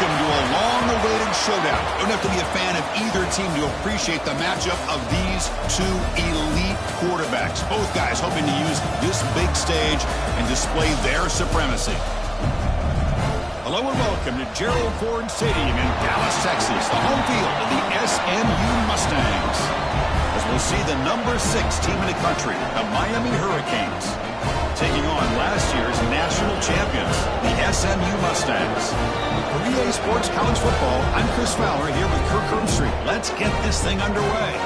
Welcome to a long-awaited showdown. You don't have to be a fan of either team to appreciate the matchup of these two elite quarterbacks. Both guys hoping to use this big stage and display their supremacy. Hello and welcome to Gerald Ford Stadium in Dallas, Texas, the home field of the SMU Mustangs. As we'll see the number 6 team in the country, the Miami Hurricanes, taking on last year's national champions, the SMU Mustangs. For EA Sports College Football, I'm Chris Fowler here with Kirk Herbstreit. Let's get this thing underway.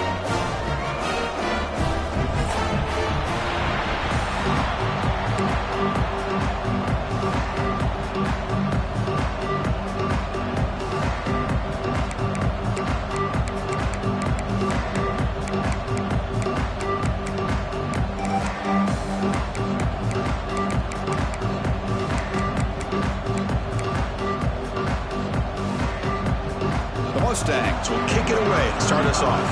Mustangs will kick it away to start us off.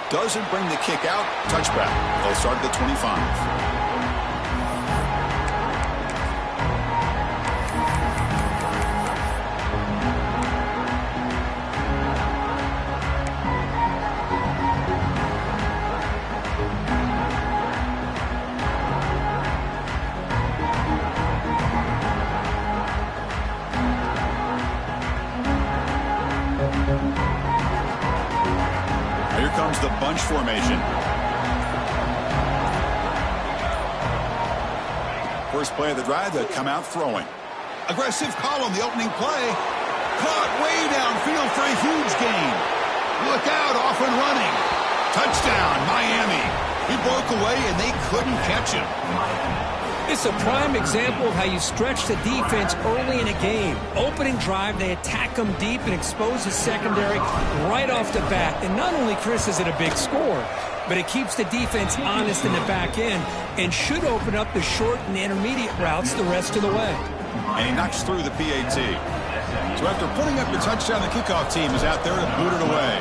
Doesn't bring the kick out. Touchback. They'll start at the 25. Here comes the bunch formation. First play of the drive, they'll come out throwing. Aggressive call on the opening play. Caught way downfield for a huge gain. Look out, off and running. Touchdown, Miami. He broke away and they couldn't catch him. It's a prime example of how you stretch the defense early in a game. Opening drive, they attack them deep and expose the secondary right off the bat. And not only, Chris, is it a big score, but it keeps the defense honest in the back end and should open up the short and intermediate routes the rest of the way. And he knocks through the PAT. So after putting up the touchdown, the kickoff team is out there to boot it away.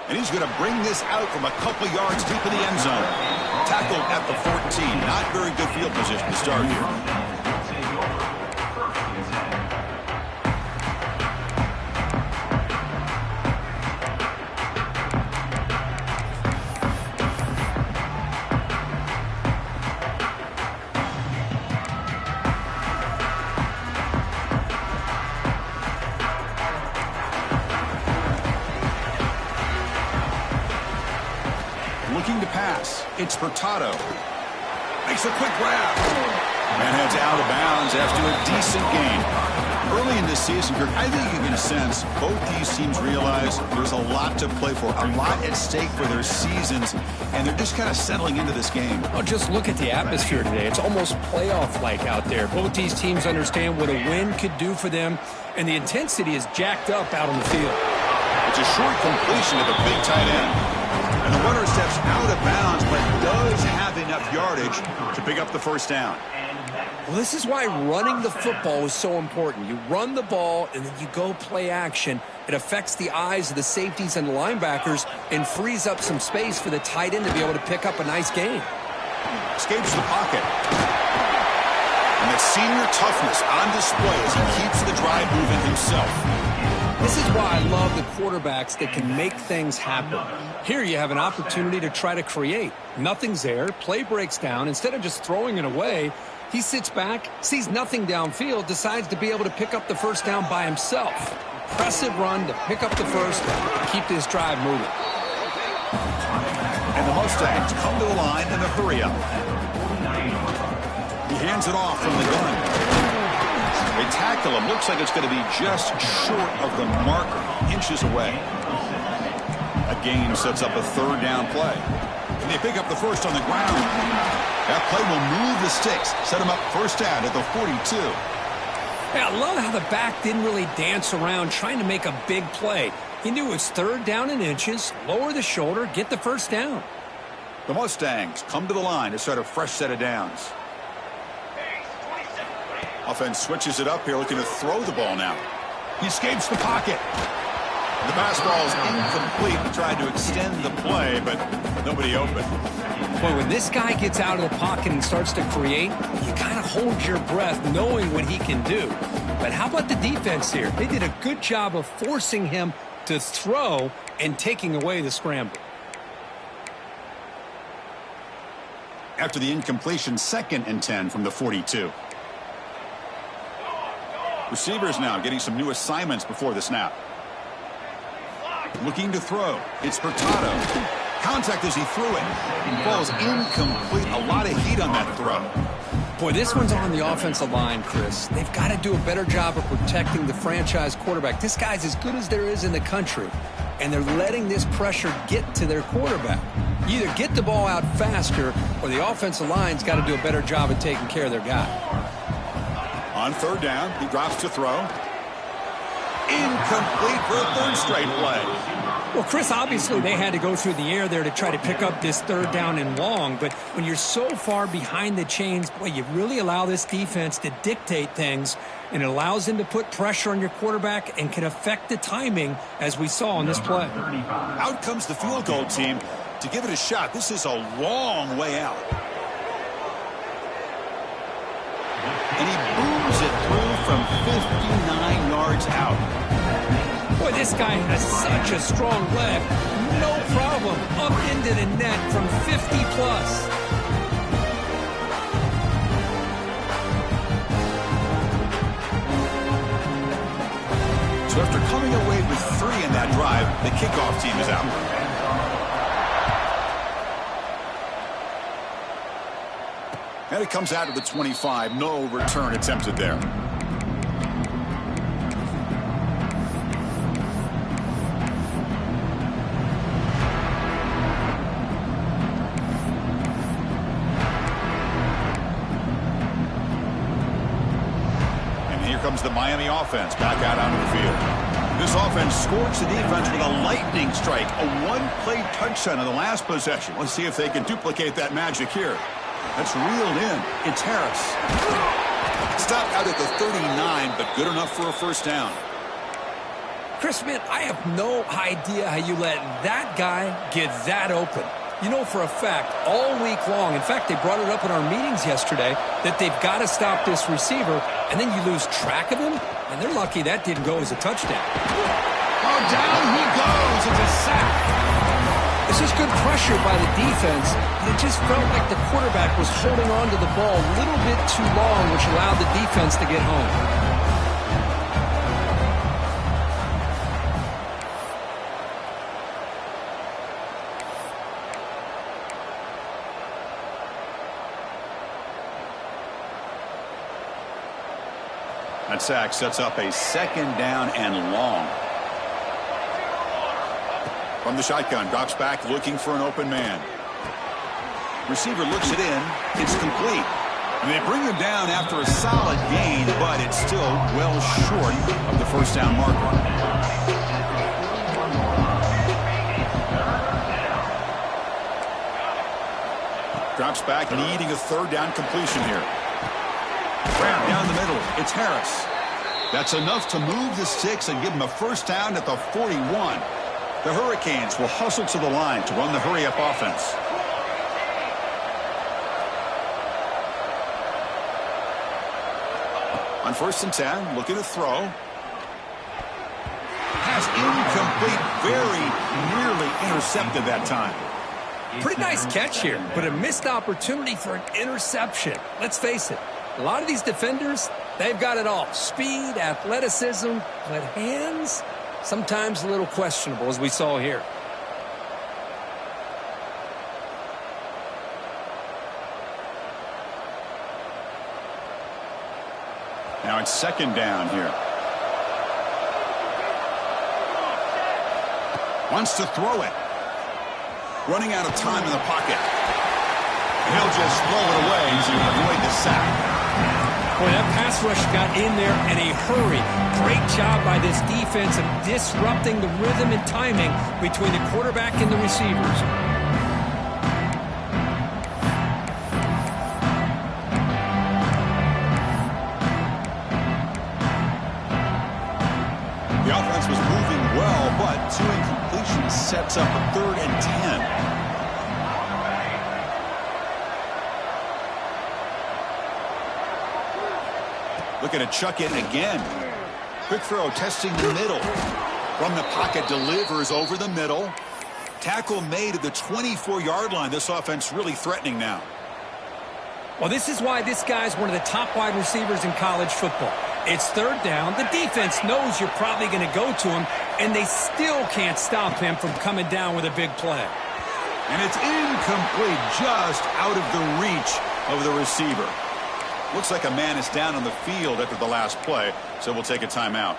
And he's going to bring this out from a couple yards deep in the end zone. Tackled at the 14. Not very good field position to start here. Looking to pass. It's Furtado. Makes a quick grab. And heads out of bounds after a decent gain. Early in this season, Kirk, I think you can sense both these teams realize there's a lot to play for, a lot at stake for their seasons, and they're just kind of settling into this game. Oh, just look at the atmosphere today. It's almost playoff-like out there. Both these teams understand what a win could do for them, and the intensity is jacked up out on the field. It's a short completion to the big tight end. And the runner steps out of bounds, but does have enough yardage to pick up the first down. Well, this is why running the football is so important. You run the ball, and then you go play action. It affects the eyes of the safeties and the linebackers and frees up some space for the tight end to be able to pick up a nice gain. Escapes the pocket. And the senior toughness on display as he keeps the drive moving himself. This is why I love the quarterbacks that can make things happen. Here you have an opportunity to try to create. Nothing's there. Play breaks down. Instead of just throwing it away, he sits back, sees nothing downfield, decides to be able to pick up the first down by himself. Impressive run to pick up the first and keep this drive moving. And the Mustangs come to the line in a hurry-up. He hands it off from the gun. They tackle him. Looks like it's going to be just short of the marker, inches away. A gain sets up a third down play. And they pick up the first on the ground. That play will move the sticks, set him up first down at the 42. Yeah, I love how the back didn't really dance around trying to make a big play. He knew it was third down in inches, lower the shoulder, get the first down. The Mustangs come to the line to start a fresh set of downs. Offense switches it up here, looking to throw the ball now. He escapes the pocket. The pass ball is incomplete. Tried to extend the play, but nobody open. Boy, when this guy gets out of the pocket and starts to create, you kind of hold your breath knowing what he can do. But how about the defense here? They did a good job of forcing him to throw and taking away the scramble. After the incompletion, 2nd and 10 from the 42. Receivers now getting some new assignments before the snap. Looking to throw. It's Hurtado. Contact as he threw it. Ball's incomplete. A lot of heat on that throw. Boy, this one's on the offensive line, Chris. They've got to do a better job of protecting the franchise quarterback. This guy's as good as there is in the country, and they're letting this pressure get to their quarterback. You either get the ball out faster, or the offensive line's got to do a better job of taking care of their guy. On 3rd down, he drops to throw. Incomplete for a 3rd straight play. Well, Chris, obviously they had to go through the air there to try to pick up this 3rd down and long, but when you're so far behind the chains, boy, you really allow this defense to dictate things, and it allows them to put pressure on your quarterback and can affect the timing, as we saw in this play. Out comes the field goal team to give it a shot. This is a long way out. And he booms it through from 59 yards out. Boy, this guy has such a strong leg. No problem. Up into the net from 50-plus. So after coming away with 3 in that drive, the kickoff team is out. And it comes out of the 25. No return attempted there. Comes the Miami offense back out onto the field. This offense scorched the defense with a lightning strike, a 1-play touchdown in the last possession. Let's see if they can duplicate that magic here. That's reeled in. It's Harris. Stopped out at the 39, but good enough for a 1st down. Chris, man, I have no idea how you let that guy get that open. You know for a fact, all week long, in fact, they brought it up in our meetings yesterday, that they've got to stop this receiver, and then you lose track of him, and they're lucky that didn't go as a touchdown. Oh, down he goes. It's a sack. This is good pressure by the defense, but it just felt like the quarterback was holding on to the ball a little bit too long, which allowed the defense to get home. That sack sets up a 2nd down and long. From the shotgun, drops back looking for an open man. Receiver looks it in. It's complete. And they bring him down after a solid gain, but it's still well short of the 1st down marker. Drops back, needing a 3rd down completion here. Ram down the middle. It's Harris. That's enough to move the sticks and give them a 1st down at the 41. The Hurricanes will hustle to the line to run the hurry-up offense. On 1st and 10, looking to throw. Pass incomplete, very nearly intercepted that time. Pretty nice catch here, but a missed opportunity for an interception. Let's face it, a lot of these defenders, they've got it all. Speed, athleticism, but hands, sometimes a little questionable, as we saw here. Now it's 2nd down here. Wants to throw it. Running out of time in the pocket. He'll just throw it away to avoid the sack. Boy, that pass rush got in there in a hurry. Great job by this defense of disrupting the rhythm and timing between the quarterback and the receivers. The offense was moving well, but 2 incompletions sets up a 3rd and 10. Looking to chuck it again. Quick throw, testing the middle. From the pocket, delivers over the middle. Tackle made at the 24-yard line. This offense really threatening now. Well, this is why this guy's one of the top wide receivers in college football. It's 3rd down. The defense knows you're probably going to go to him, and they still can't stop him from coming down with a big play. And it's incomplete, just out of the reach of the receiver. Looks like a man is down on the field after the last play, so we'll take a timeout.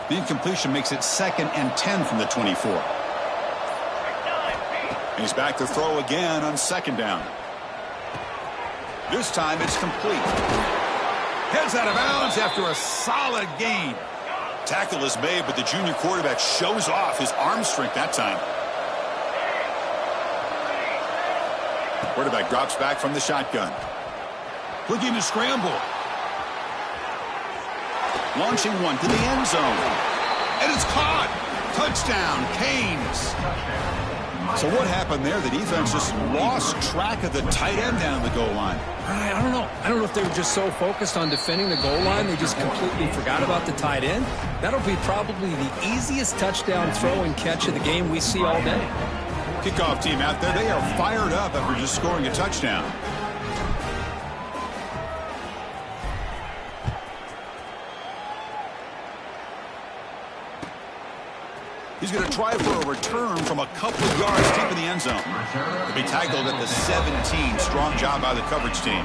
The incompletion makes it 2nd and 10 from the 24. He's back to throw again on 2nd down. This time it's complete. Heads out of bounds after a solid gain. Tackle is made, but the junior quarterback shows off his arm strength that time. Quarterback drops back from the shotgun. Looking to scramble. Launching one to the end zone. And it's caught. Touchdown, Canes. So what happened there? The defense just lost track of the tight end down the goal line. I don't know. I don't know if they were just so focused on defending the goal line they just completely forgot about the tight end. That'll be probably the easiest touchdown throw and catch of the game we see all day. Kickoff team out there, they are fired up after just scoring a touchdown. He's going to try for a return from a couple of yards deep in the end zone. He'll be tackled at the 17. Strong job by the coverage team.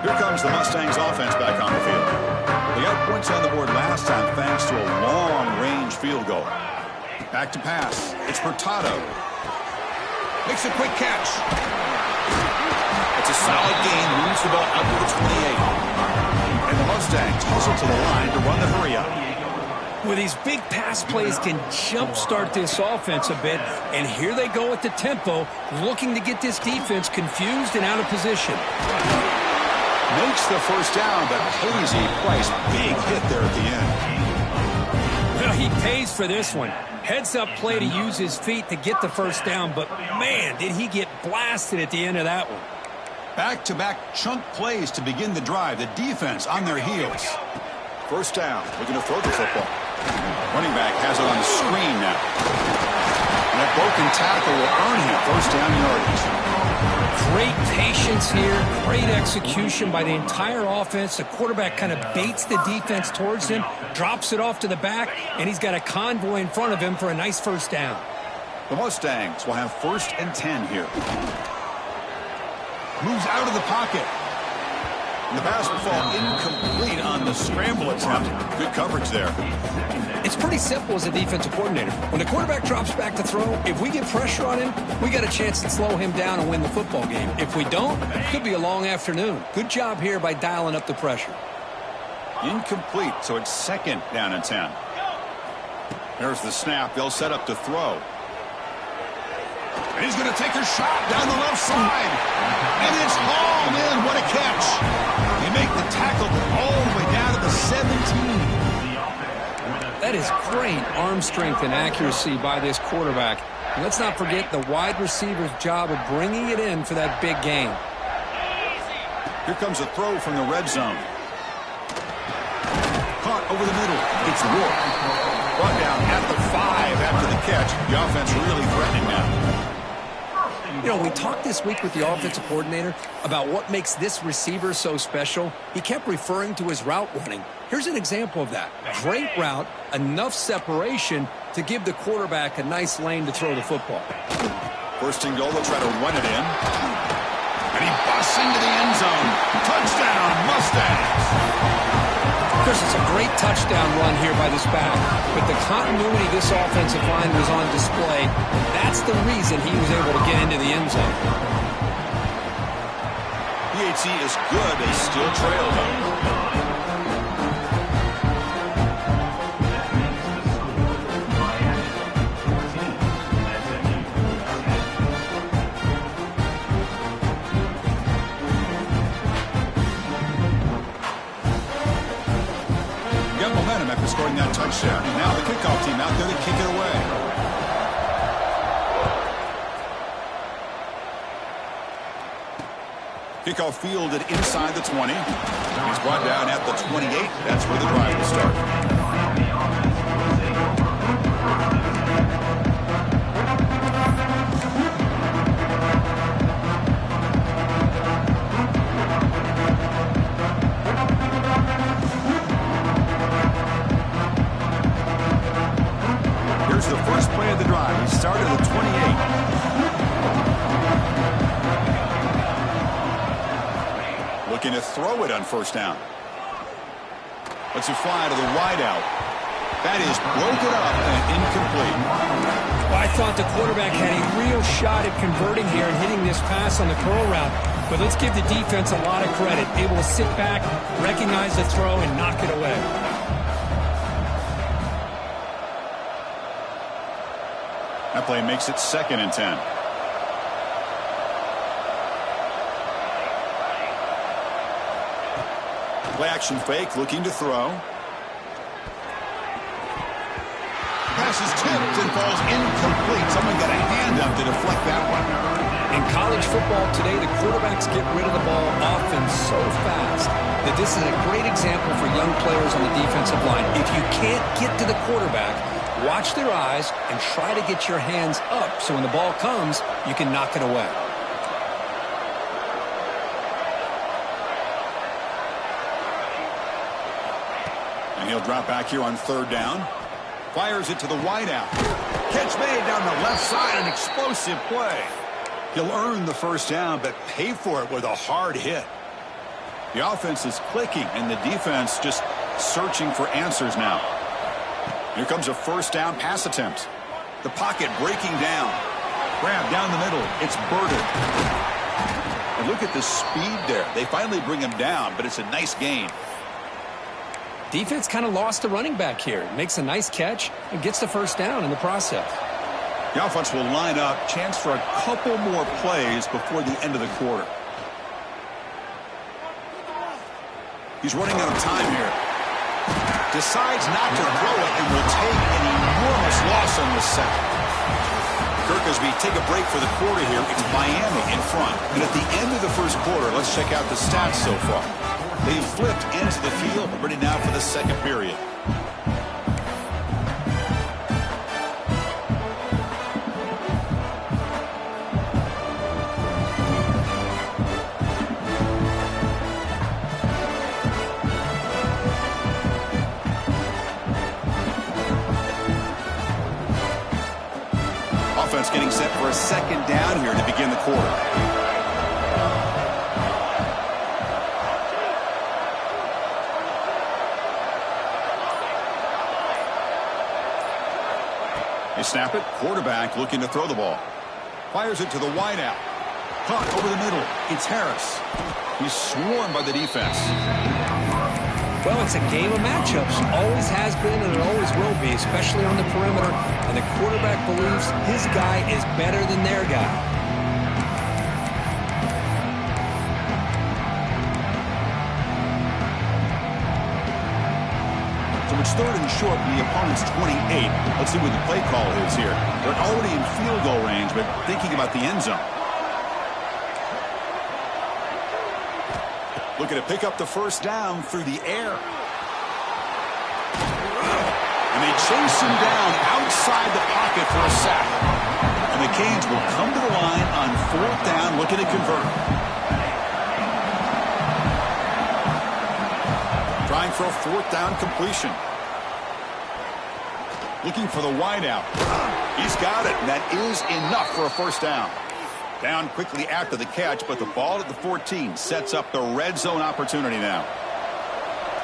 Here comes the Mustangs offense back on the field. They got points on the board last time thanks to a long-range field goal. Back to pass. It's Hurtado. Makes a quick catch. It's a solid gain. Moves the ball up to the 28. And the Mustangs hustle to the line to run the hurry-up. Well, these big pass plays can jumpstart this offense a bit. And here they go at the tempo, looking to get this defense confused and out of position. Makes the first down, but pays a price. Big hit there at the end. Well, he pays for this one. Heads-up play to use his feet to get the first down, but, man, did he get blasted at the end of that one. Back-to-back chunk plays to begin the drive. The defense on their heels. First down. Looking to throw the football. Running back has it on the screen now. And a broken tackle will earn him first down yardage. Great patience here, great execution by the entire offense. The quarterback kind of baits the defense towards him, drops it off to the back, and he's got a convoy in front of him for a nice first down. The Mustangs will have 1st and 10 here. Moves out of the pocket. And the pass will fall incomplete on the scramble attempt. Good coverage there. It's pretty simple as a defensive coordinator. When the quarterback drops back to throw, if we get pressure on him, we got a chance to slow him down and win the football game. If we don't, it could be a long afternoon. Good job here by dialing up the pressure. Incomplete, so it's 2nd down and 10. There's the snap. They'll set up to throw. And he's going to take a shot down the left side. And it's hauled in. What a catch. They make the tackle all the way down to the 17. That is great arm strength and accuracy by this quarterback. And let's not forget the wide receiver's job of bringing it in for that big gain. Here comes a throw from the red zone. Caught over the middle. It's Rourke. Brought down at the 5 after the catch. The offense really threatening now. You know, we talked this week with the offensive coordinator about what makes this receiver so special. He kept referring to his route running. Here's an example of that. Great route, enough separation to give the quarterback a nice lane to throw the football. 1st and goal, they'll try to run it in. And he busts into the end zone. Touchdown, Mustangs. There's just a great touchdown run here by this back, but the continuity this offensive line was on display. That's the reason he was able to get into the end zone. PAT is good. They still trail them. After scoring that touchdown. And now the kickoff team out there to kick it away. Kickoff fielded inside the 20. He's brought down at the 28. That's where the drive will start. The first play of the drive. He started at 28. Looking to throw it on first down. Let's it fly to the wideout. That is broken up and incomplete. Well, I thought the quarterback had a real shot at converting here and hitting this pass on the curl route. But let's give the defense a lot of credit. Able to sit back, recognize the throw, and knock it away. That play makes it 2nd and 10. Play action fake, looking to throw. Pass is tipped and falls incomplete. Someone got a hand up to deflect that one. In college football today, the quarterbacks get rid of the ball often so fast that this is a great example for young players on the defensive line. If you can't get to the quarterback, watch their eyes and try to get your hands up so when the ball comes, you can knock it away. And he'll drop back here on 3rd down. Fires it to the wideout. Catch made down the left side, an explosive play. He'll earn the first down, but pay for it with a hard hit. The offense is clicking, and the defense just searching for answers now. Here comes a first down pass attempt. The pocket breaking down. Grab down the middle. It's Burden. And look at the speed there. They finally bring him down, but it's a nice gain. Defense kind of lost the running back here. Makes a nice catch and gets the first down in the process. The offense will line up. Chance for a couple more plays before the end of the quarter. He's running out of time here. Decides not to throw it and will take an enormous loss on this sack. Kirk, as we take a break for the quarter here, it's Miami in front. And at the end of the first quarter, let's check out the stats so far. They've flipped into the field, ready now for the second period. Offense getting set for a second down here to begin the quarter. They snap it. Quarterback looking to throw the ball. Fires it to the wideout. Caught over the middle. It's Harris. He's swarmed by the defense. Well, it's a game of matchups. Always has been and it always will be, especially on the perimeter. And the quarterback believes his guy is better than their guy. So it's 3rd and short from the opponent's 28. Let's see what the play call is here. They're already in field goal range, but thinking about the end zone. Looking to pick up the first down through the air. And they chase him down outside the pocket for a sack. And the Canes will come to the line on 4th down, looking to convert. Trying for a 4th down completion. Looking for the wideout. He's got it, and that is enough for a first down. Down quickly after the catch, but the ball at the 14 sets up the red zone opportunity now.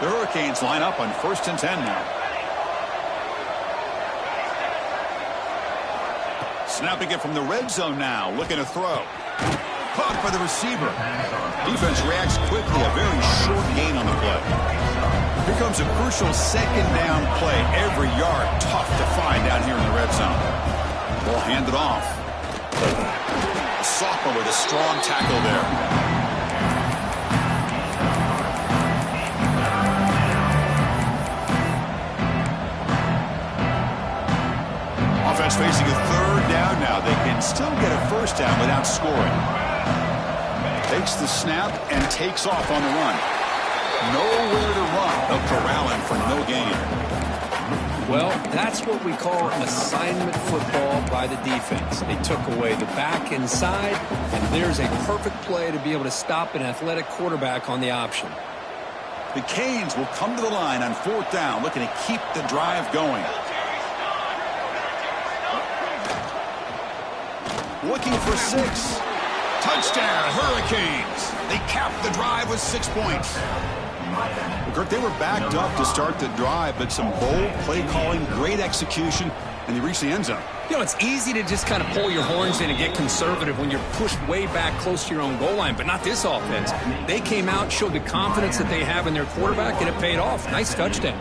The Hurricanes line up on 1st and 10 now. Snapping it from the red zone now, looking to throw. Caught by the receiver. Defense reacts quickly, a very short gain on the play. Here comes a crucial 2nd down play. Every yard tough to find down here in the red zone. Ball handed off. A sophomore with a strong tackle there. Offense facing a 3rd down now. They can still get a 1st down without scoring. Takes the snap and takes off on the run. Nowhere to run. They'll corral him for no gain. Well, that's what we call assignment football by the defense. They took away the back inside, and there's a perfect play to be able to stop an athletic quarterback on the option. The Canes will come to the line on 4th down, looking to keep the drive going. Looking for 6. Touchdown, Hurricanes. They capped the drive with 6 points. Well, Kirk, they were backed up to start the drive, but some bold play calling, great execution, and they reached the end zone. You know, it's easy to just kind of pull your horns in and get conservative when you're pushed way back close to your own goal line, but not this offense. They came out, showed the confidence that they have in their quarterback, and it paid off. Nice touchdown.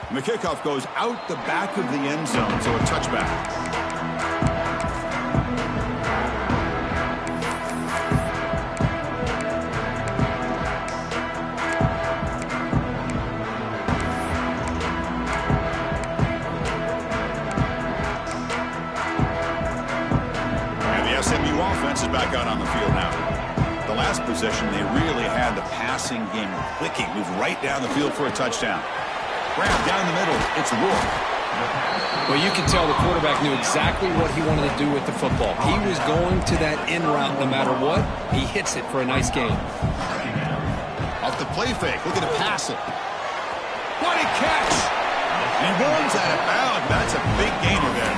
And the kickoff goes out the back of the end zone, so a touchback. And the SMU offense is back out on the field now. The last possession, they really had the passing game clicking, moved right down the field for a touchdown. Grab down the middle. It's Rourke. Well, you can tell the quarterback knew exactly what he wanted to do with the football. He was going to that in route no matter what. He hits it for a nice gain. Off the play fake. Looking to pass it. What a catch! And he runs out of bounds. That's a big gainer there.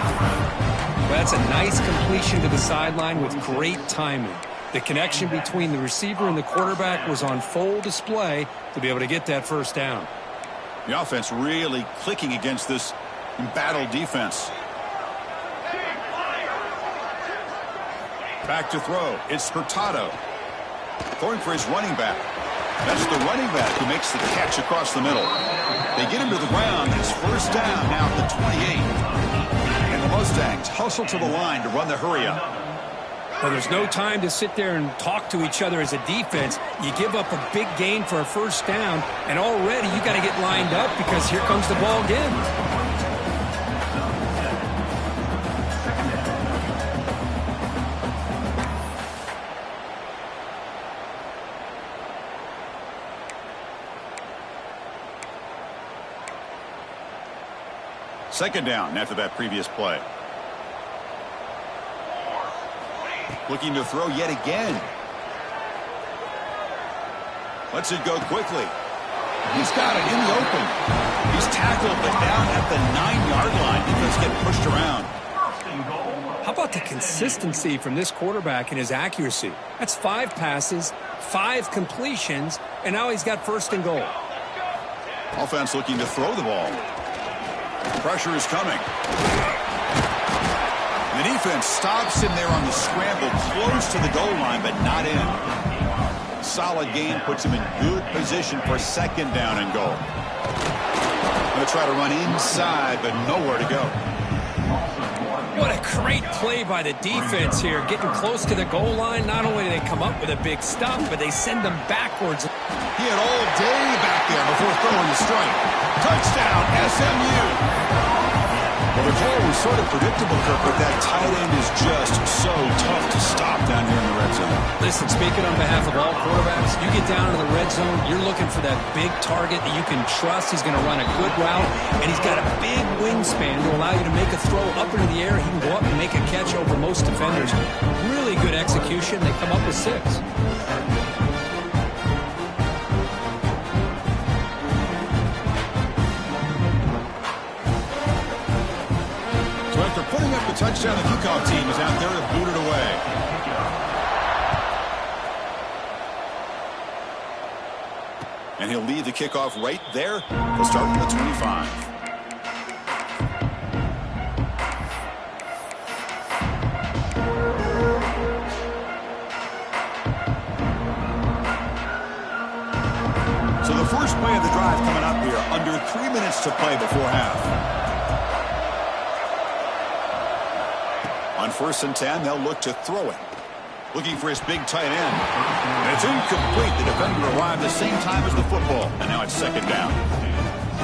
Well, that's a nice completion to the sideline with great timing. The connection between the receiver and the quarterback was on full display to be able to get that 1st down. The offense really clicking against this embattled defense. Back to throw. It's Hurtado. Throwing for his running back. That's the running back who makes the catch across the middle. They get him to the ground. It's 1st down now at the 28. And the Mustangs hustle to the line to run the hurry-up. Well, there's no time to sit there and talk to each other as a defense. You give up a big gain for a 1st down, and already you got to get lined up because here comes the ball again. Second down after that previous play. Looking to throw yet again. Lets it go quickly. He's got it in the open. He's tackled, but down at the 9-yard line. Defense getting pushed around. How about the consistency from this quarterback and his accuracy? That's 5 passes, 5 completions, and now he's got 1st and goal. Offense looking to throw the ball. Pressure is coming. The defense stops him there on the scramble, close to the goal line, but not in. Solid game puts him in good position for 2nd down and goal. Going to try to run inside, but nowhere to go. What a great play by the defense here. Getting close to the goal line, not only do they come up with a big stop, but they send them backwards. He had all day back there before throwing the strike. Touchdown, SMU. Well, the call was sort of predictable, Kirk, but that tight end is just so tough to stop down here in the red zone. Listen, speaking on behalf of all quarterbacks, you get down to the red zone, you're looking for that big target that you can trust. He's going to run a good route, and he's got a big wingspan to allow you to make a throw up into the air. He can go up and make a catch over most defenders. Really good execution. They come up with 6. touchdown. The kickoff team is out there to boot it away. And he'll lead the kickoff right there. He'll start from the 25. So the first play of the drive coming up here. Under 3 minutes to play before half. On 1st and 10, they'll look to throw it. Looking for his big tight end. And it's incomplete. The defender arrived the same time as the football. And now it's 2nd down.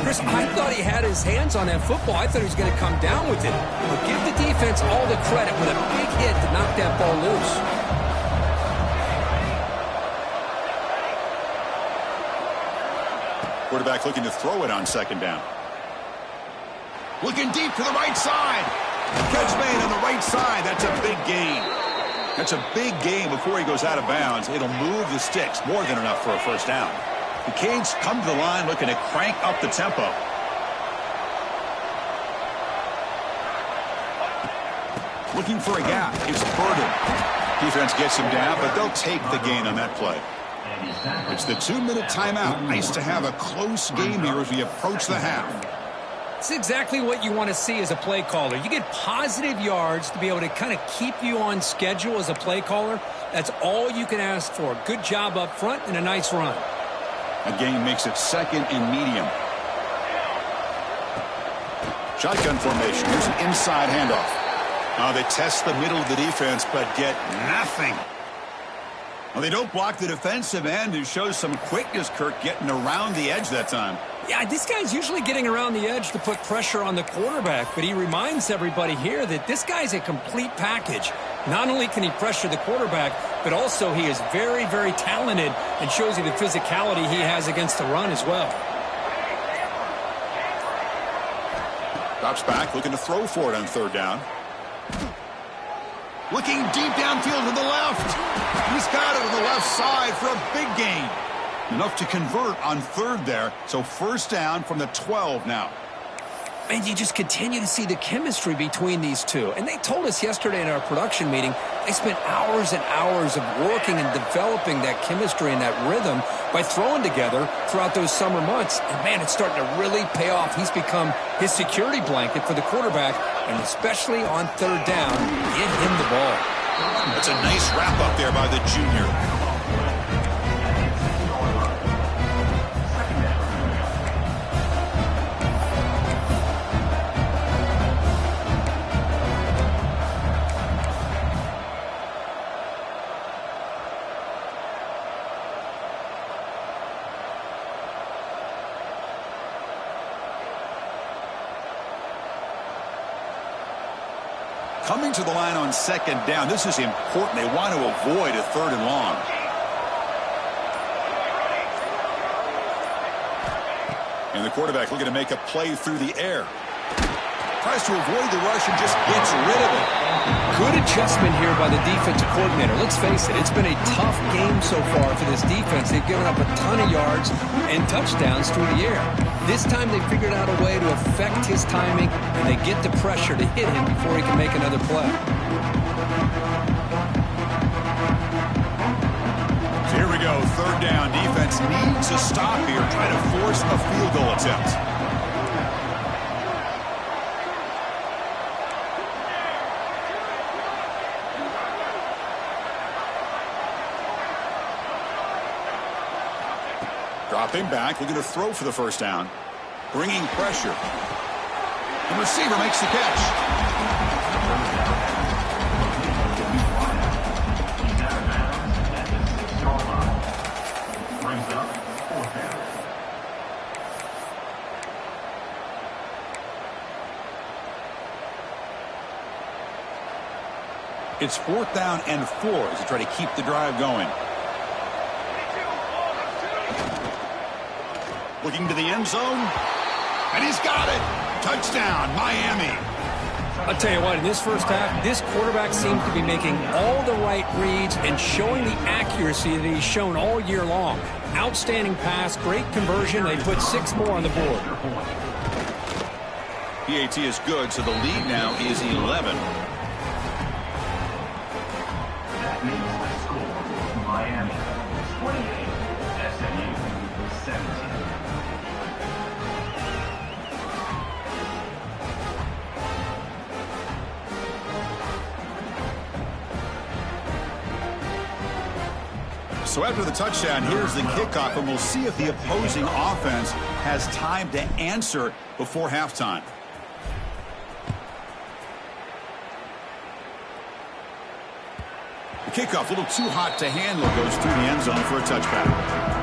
Chris, I thought he had his hands on that football. I thought he was going to come down with it. But give the defense all the credit with a big hit to knock that ball loose. Quarterback looking to throw it on 2nd down. Looking deep to the right side. Catch made on the right side. That's a big gain. That's a big gain before he goes out of bounds. It'll move the sticks. More than enough for a 1st down. The Canes come to the line looking to crank up the tempo. Looking for a gap. It's Burden. Defense gets him down, but they'll take the gain on that play. It's the 2-minute timeout. Nice to have a close game here as we approach the half. It's exactly what you want to see as a play caller. You get positive yards to be able to kind of keep you on schedule as a play caller. That's all you can ask for. Good job up front and a nice run. A gain makes it 2nd and medium. Shotgun formation. Here's an inside handoff. They test the middle of the defense, but get nothing. Well, they don't block the defensive end, who shows some quickness, Kirk, getting around the edge that time. Yeah, this guy's usually getting around the edge to put pressure on the quarterback, but he reminds everybody here that this guy's a complete package. Not only can he pressure the quarterback, but also he is very, very talented and shows you the physicality he has against the run as well. Drops back, looking to throw for it on 3rd down. Looking deep downfield to the left. He's got it on the left side for a big gain. Enough to convert on 3rd there. So 1st down from the 12 now. And you just continue to see the chemistry between these two. And they told us yesterday in our production meeting, they spent hours and hours of working and developing that chemistry and that rhythm by throwing together throughout those summer months. And, man, it's starting to really pay off. He's become his security blanket for the quarterback, and especially on 3rd down, get him the ball. That's a nice wrap up there by the junior. Coming to the line on 2nd down. This is important. They want to avoid a 3rd and long. And the quarterback looking to make a play through the air. Tries to avoid the rush and just gets rid of it. Good adjustment here by the defensive coordinator. Let's face it, it's been a tough game so far for this defense. They've given up a ton of yards and touchdowns through the air. This time they figured out a way to affect his timing, and they get the pressure to hit him before he can make another play. So here we go, 3rd down. Defense needs a stop here, trying to force a field goal attempt. Dropping back, looking to throw for the 1st down. Bringing pressure. The receiver makes the catch. It's 4th down and 4 as they try to keep the drive going. Looking to the end zone. And he's got it. Touchdown, Miami. I'll tell you what, in this first half, this quarterback seems to be making all the right reads and showing the accuracy that he's shown all year long. Outstanding pass, great conversion. They put 6 more on the board. PAT is good, so the lead now is 11. So after the touchdown, here's the kickoff, and we'll see if the opposing offense has time to answer before halftime. The kickoff, a little too hot to handle, goes through the end zone for a touchback.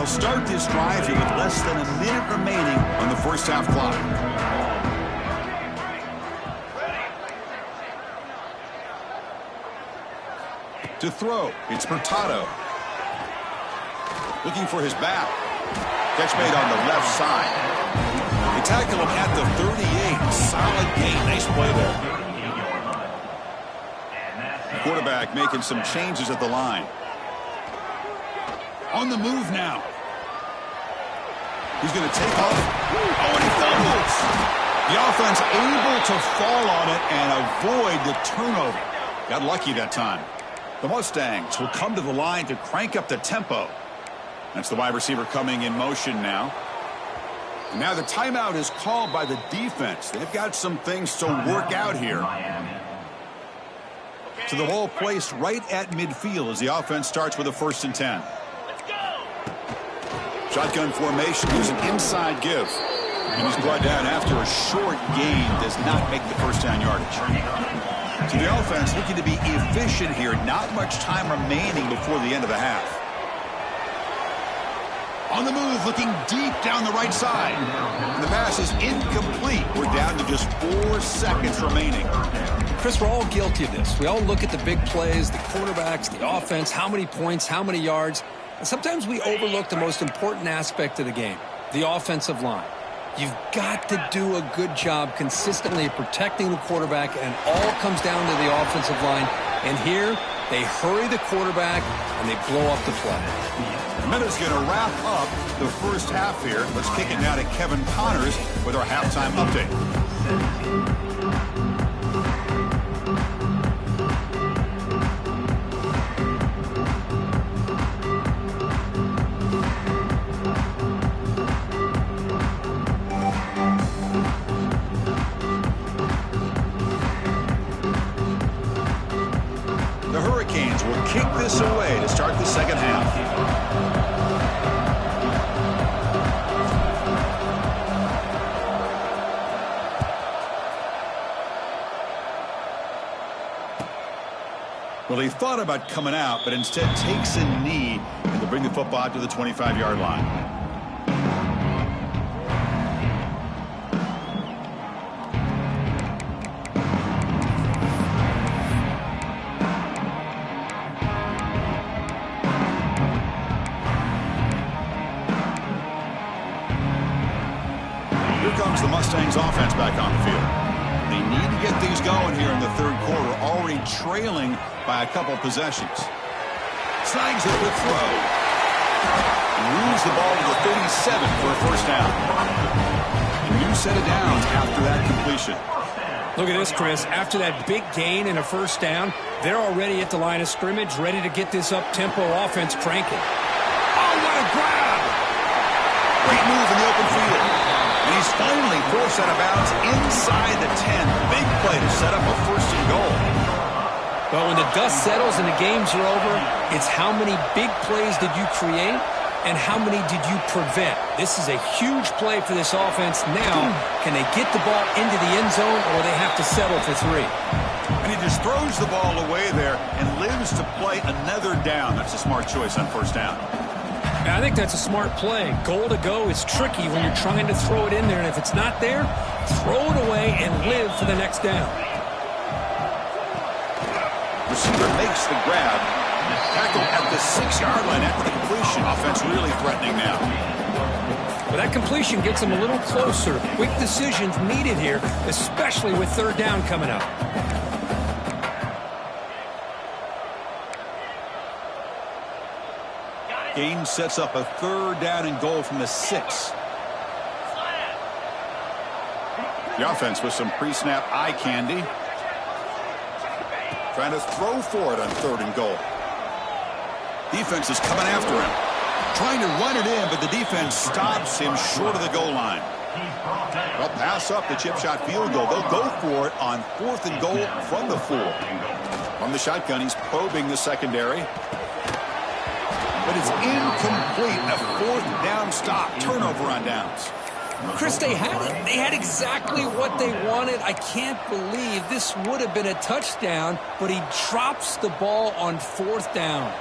They'll start this drive here with less than a minute remaining on the first half clock. To throw, it's Hurtado. Looking for his back. Catch made on the left side. They tackle him at the 38. Solid gain. Nice play there. Quarterback making some changes at the line. On the move now. He's going to take off. Oh, and he fumbles. The offense able to fall on it and avoid the turnover. Got lucky that time. The Mustangs will come to the line to crank up the tempo. That's the wide receiver coming in motion now. And now the timeout is called by the defense. They've got some things to work out here. So the ball placed right at midfield as the offense starts with a 1st and 10. Shotgun formation, here's an inside give. And he's brought down after a short gain, does not make the first down yardage. So the offense looking to be efficient here, not much time remaining before the end of the half. On the move, looking deep down the right side. And the pass is incomplete. We're down to just 4 seconds remaining. Chris, we're all guilty of this. We all look at the big plays, the quarterbacks, the offense, how many points, how many yards. And sometimes we overlook the most important aspect of the game, the offensive line. You've got to do a good job consistently protecting the quarterback, and all comes down to the offensive line. And here, they hurry the quarterback, and they blow up the play. Minutes going to wrap up the first half here. Let's kick it now to Kevin Connors with our halftime update. The Hurricanes will kick this away to start the second half. Well, he thought about coming out, but instead takes a knee and to bring the football out to the 25-yard line. Here comes the Mustangs offense back on the field. They need to get things going here in the third quarter, already trailing by a couple possessions. Snags it with throw. Moves the ball to the 37 for a first down. A new set of downs after that completion. Look at this, Chris. After that big gain and a first down, they're already at the line of scrimmage, ready to get this up-tempo offense cranking. Oh, what a grab! Great move in the open field. And he's finally forced out of bounds inside the 10. Big play to set up a 1st and goal. But when the dust settles and the games are over, it's how many big plays did you create and how many did you prevent? This is a huge play for this offense. Now, can they get the ball into the end zone, or they have to settle for 3? And he just throws the ball away there and lives to play another down. That's a smart choice on first down. I think that's a smart play. Goal to go is tricky when you're trying to throw it in there, and if it's not there, throw it away and live for the next down. Receiver makes the grab. Tackled at the 6-yard line after the completion. Offense really threatening now. But that completion gets them a little closer. Quick decisions needed here, especially with third down coming up. Gain sets up a 3rd down and goal from the 6. The offense with some pre-snap eye candy. Trying to throw for it on 3rd and goal. Defense is coming after him. Trying to run it in, but the defense stops him short of the goal line. They'll pass up the chip shot field goal. They'll go for it on 4th and goal from the 4. From the shotgun, he's probing the secondary. But it's incomplete. A 4th down stop. Turnover on downs. Chris, they had it. They had exactly what they wanted. I can't believe this would have been a touchdown, but he drops the ball on 4th down.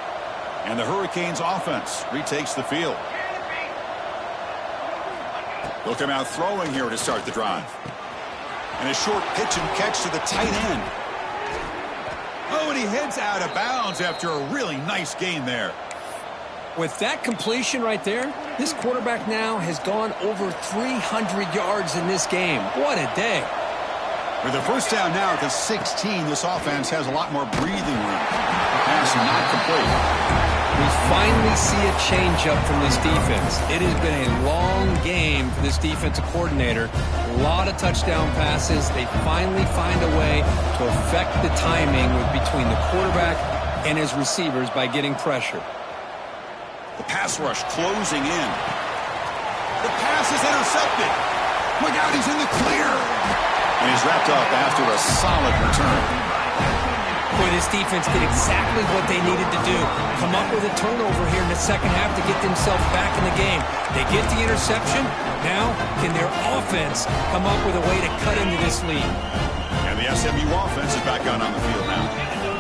And the Hurricanes offense retakes the field. They'll come out throwing here to start the drive. And a short pitch and catch to the tight end. Oh, and he heads out of bounds after a really nice gain there. With that completion right there, this quarterback now has gone over 300 yards in this game. What a day. With the first down now at the 16, this offense has a lot more breathing room. Pass not complete. We finally see a change-up from this defense. It has been a long game for this defensive coordinator. A lot of touchdown passes. They finally find a way to affect the timing between the quarterback and his receivers by getting pressure. The pass rush closing in. The pass is intercepted. Look out, he's in the clear. And he's wrapped up after a solid return. Boy, this defense did exactly what they needed to do. Come up with a turnover here in the second half to get themselves back in the game. They get the interception. Now, can their offense come up with a way to cut into this lead? And the SMU offense is back out on the field now.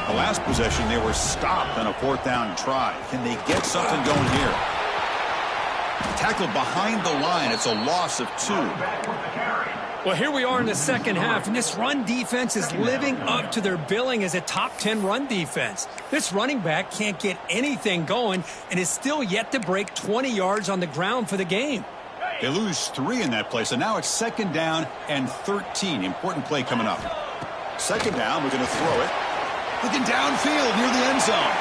The last possession, they were stopped on a 4th down try. Can they get something going here? Tackled behind the line. It's a loss of 2. Well, here we are in the second half, and this run defense is living up to their billing as a top 10 run defense. This running back can't get anything going and is still yet to break 20 yards on the ground for the game. They lose 3 in that play, so now it's 2nd down and 13. Important play coming up. 2nd down, we're going to throw it. Looking downfield near the end zone.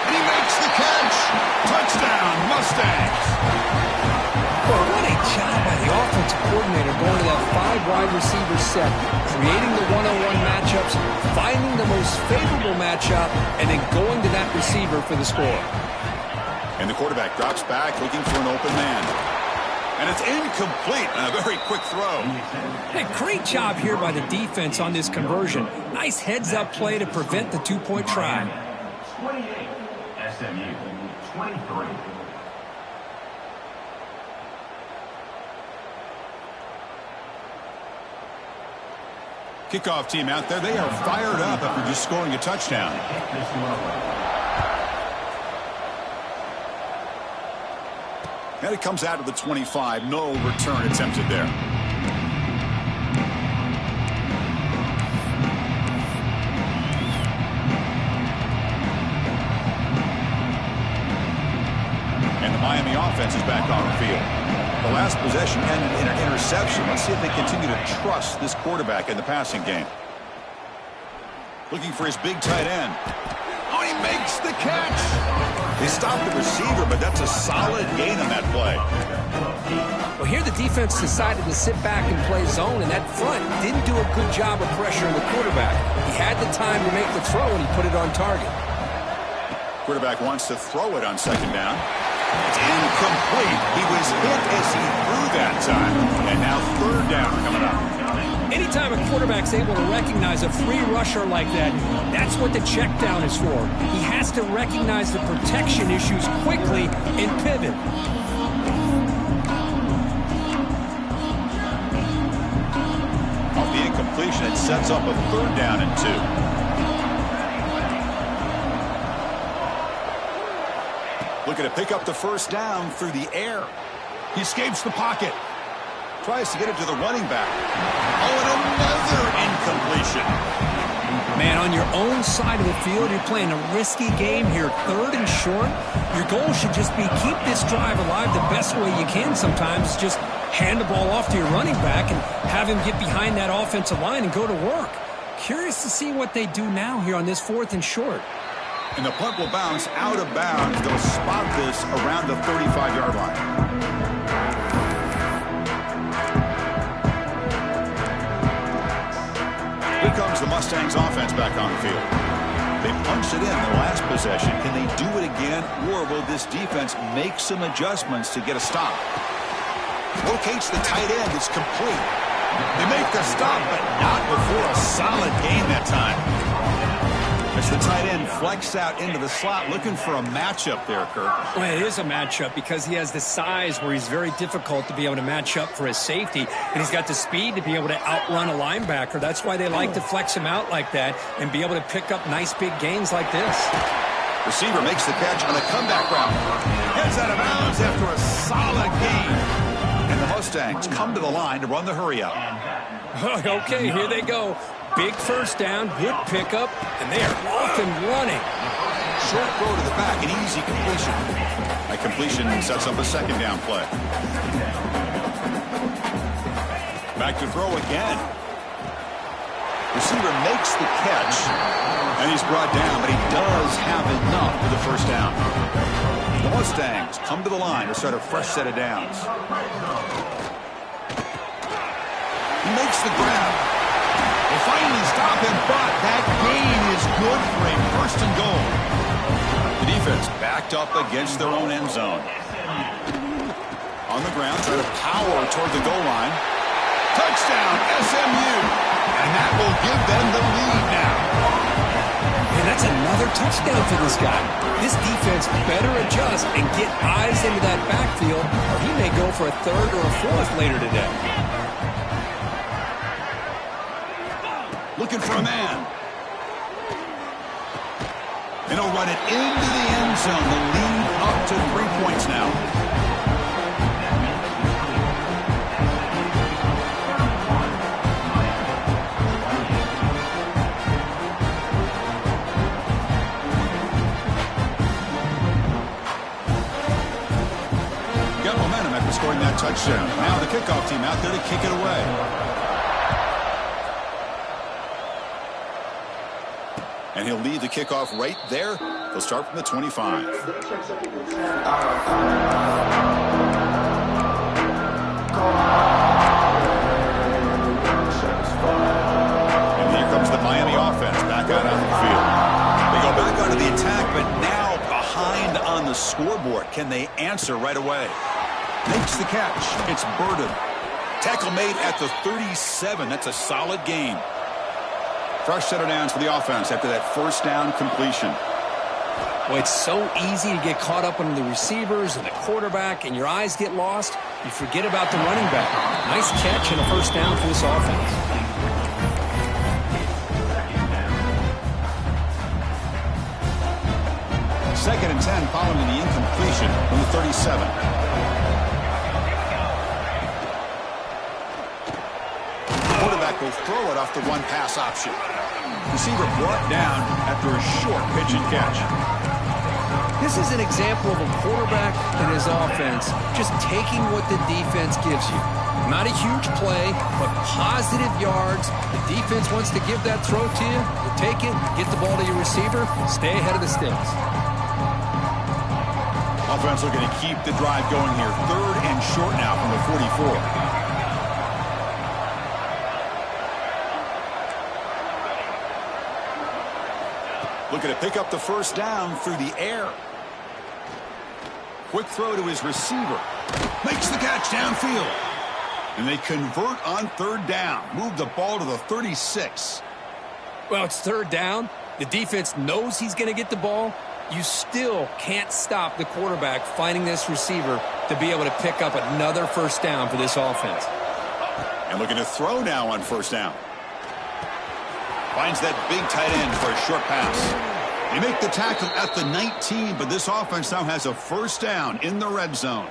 And he makes the catch. Touchdown, Mustangs. Well, what a job by the offensive coordinator going to that 5 wide receiver set, creating the one-on-one matchups, finding the most favorable matchup, and then going to that receiver for the score. And the quarterback drops back looking for an open man. And it's incomplete on a very quick throw. Hey, great job here by the defense on this conversion. Nice heads-up play to prevent the 2-point try. 28, SMU, 23. Kickoff team out there, they are fired up after just scoring a touchdown. And it comes out of the 25. No return attempted there. And the Miami offense is back on the field. The last possession ended in an interception. Let's see if they continue to trust this quarterback in the passing game. Looking for his big tight end. Oh, he makes the catch. They stopped the receiver, but that's a solid gain on that play. Well, here the defense decided to sit back and play zone, and that front didn't do a good job of pressuring the quarterback. He had the time to make the throw, and he put it on target. Quarterback wants to throw it on 2nd down. It's incomplete. He was hit as he threw that time. And now 3rd down coming up. Anytime a quarterback's able to recognize a free rusher like that, that's what the check down is for. He has to recognize the protection issues quickly and pivot. Off the incompletion, it sets up a 3rd down and 2. Looking to pick up the 1st down through the air. He escapes the pocket. Tries to get it to the running back. Oh, and another incompletion. Man, on your own side of the field, you're playing a risky game here. 3rd and short. Your goal should just be keep this drive alive the best way you can sometimes. Just hand the ball off to your running back and have him get behind that offensive line and go to work. Curious to see what they do now here on this 4th and short. And the punt will bounce out of bounds. They'll spot this around the 35-yard line. Here comes the Mustangs offense back on the field. They punched it in the last possession. Can they do it again, or will this defense make some adjustments to get a stop? Locates the tight end. It's complete. They make the stop, but not before a solid gain that time. As the tight end flexed out into the slot, looking for a matchup there, Kirk. Well, it is a matchup because he has the size where he's very difficult to be able to match up for his safety, and he's got the speed to be able to outrun a linebacker. That's why they like to flex him out like that and be able to pick up nice big gains like this. Receiver makes the catch on a comeback route. Heads out of bounds after a solid gain. And the Mustangs come to the line to run the hurry up. Okay, here they go. Big first down, good pickup, and they are off and running. Short throw to the back, an easy completion. That completion sets up a second down play. Back to throw again. Receiver makes the catch, and he's brought down, but he does have enough for the first down. The Mustangs come to the line to start a fresh set of downs. He makes the grab. They finally stop him, but that gain is good for a first and goal. The defense backed up against their own end zone. On the ground, trying to power toward the goal line. Touchdown, SMU. And that will give them the lead now. And that's another touchdown for this guy. This defense better adjust and get eyes into that backfield, or he may go for a third or a fourth later today. Looking for a man. And he'll run it into the end zone. The lead up to 3 points now. Got momentum after scoring that touchdown. Now the kickoff team out there to kick it away. And he'll lead the kickoff right there. They'll start from the 25. And here comes the Miami offense back out on the field. They go back onto the attack, but now behind on the scoreboard. Can they answer right away? Makes the catch. It's Burden. Tackle made at the 37. That's a solid gain. Fresh set of downs for the offense after that first down completion. Well, it's so easy to get caught up on the receivers and the quarterback, and your eyes get lost. You forget about the running back. Nice catch and a first down for this offense. Second and 10 following the incompletion from the 37. Will throw it off the one pass option. Receiver brought down after a short pitch and catch. This is an example of a quarterback and his offense just taking what the defense gives you. Not a huge play, but positive yards. The defense wants to give that throw to you. You take it, get the ball to your receiver, stay ahead of the sticks. Offense looking to keep the drive going here. Third and short now from the 44. Looking to pick up the first down through the air. Quick throw to his receiver. Makes the catch downfield. And they convert on third down. Move the ball to the 36. Well, it's third down. The defense knows he's going to get the ball. You still can't stop the quarterback finding this receiver to be able to pick up another first down for this offense. And looking to throw now on first down. Finds that big tight end for a short pass. They make the tackle at the 19, but this offense now has a first down in the red zone.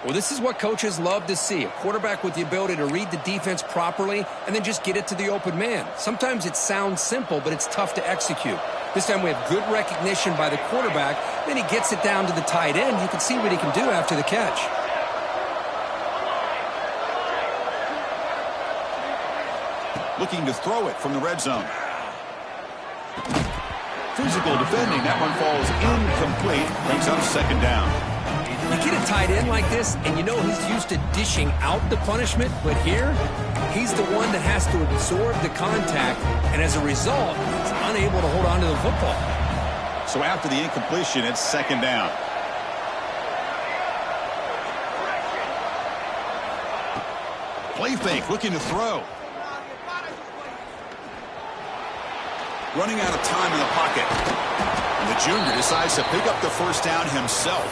Well, this is what coaches love to see. A quarterback with the ability to read the defense properly and then just get it to the open man. Sometimes it sounds simple, but it's tough to execute. This time we have good recognition by the quarterback. Then he gets it down to the tight end. You can see what he can do after the catch. Looking to throw it from the red zone. Physical defending. That one falls incomplete. Brings up second down. You get a tight end like this, and you know he's used to dishing out the punishment, but here, he's the one that has to absorb the contact, and as a result, he's unable to hold on to the football. So after the incompletion, it's second down. Play fake, looking to throw. Running out of time in the pocket. And the junior decides to pick up the first down himself.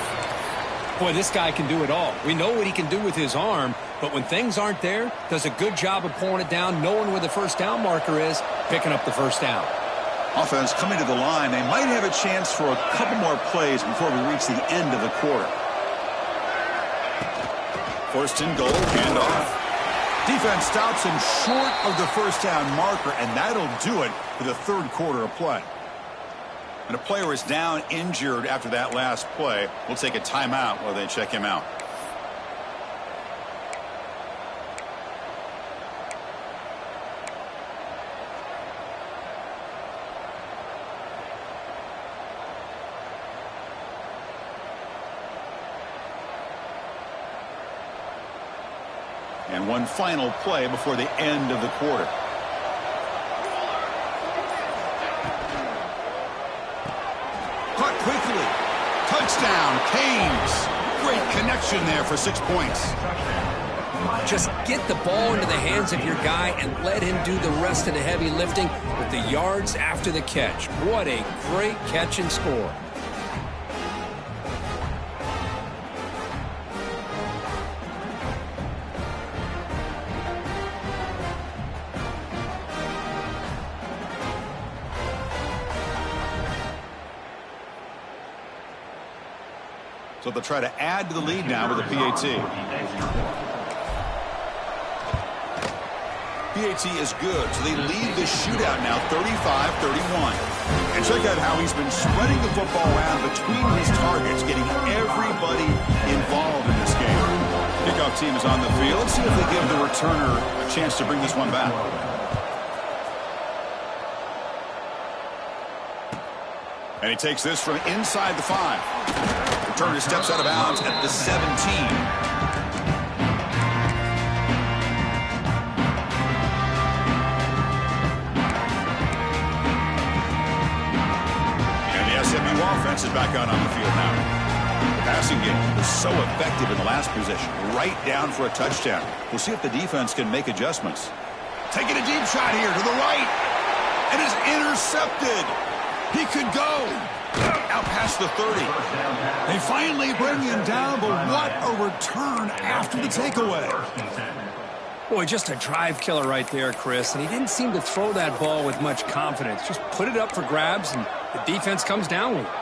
Boy, this guy can do it all. We know what he can do with his arm, but when things aren't there, does a good job of pulling it down, knowing where the first down marker is, picking up the first down. Offense coming to the line. They might have a chance for a couple more plays before we reach the end of the quarter. First and goal, handoff. Defense stops him short of the first down marker, and that'll do it for the third quarter of play. And a player is down injured after that last play. We'll take a timeout while they check him out. And one final play before the end of the quarter. Caught quickly. Touchdown, Canes. Great connection there for 6 points. Just get the ball into the hands of your guy and let him do the rest of the heavy lifting with the yards after the catch. What a great catch and score. So they'll try to add to the lead now with a PAT. PAT is good, so they lead the shootout now 35-31. And check out how he's been spreading the football around between his targets, getting everybody involved in this game. Kickoff team is on the field. Let's see if they give the returner a chance to bring this one back. And he takes this from inside the 5. Returner steps out of bounds at the 17. And the SMU offense is back out on the field now. The passing game was so effective in the last possession, right down for a touchdown. We'll see if the defense can make adjustments. Taking a deep shot here to the right. And is intercepted. He could go. Out past the 30. They finally bring him down, but what a return after the takeaway. Boy, just a drive killer right there, Chris. And he didn't seem to throw that ball with much confidence. Just put it up for grabs, and the defense comes down with it.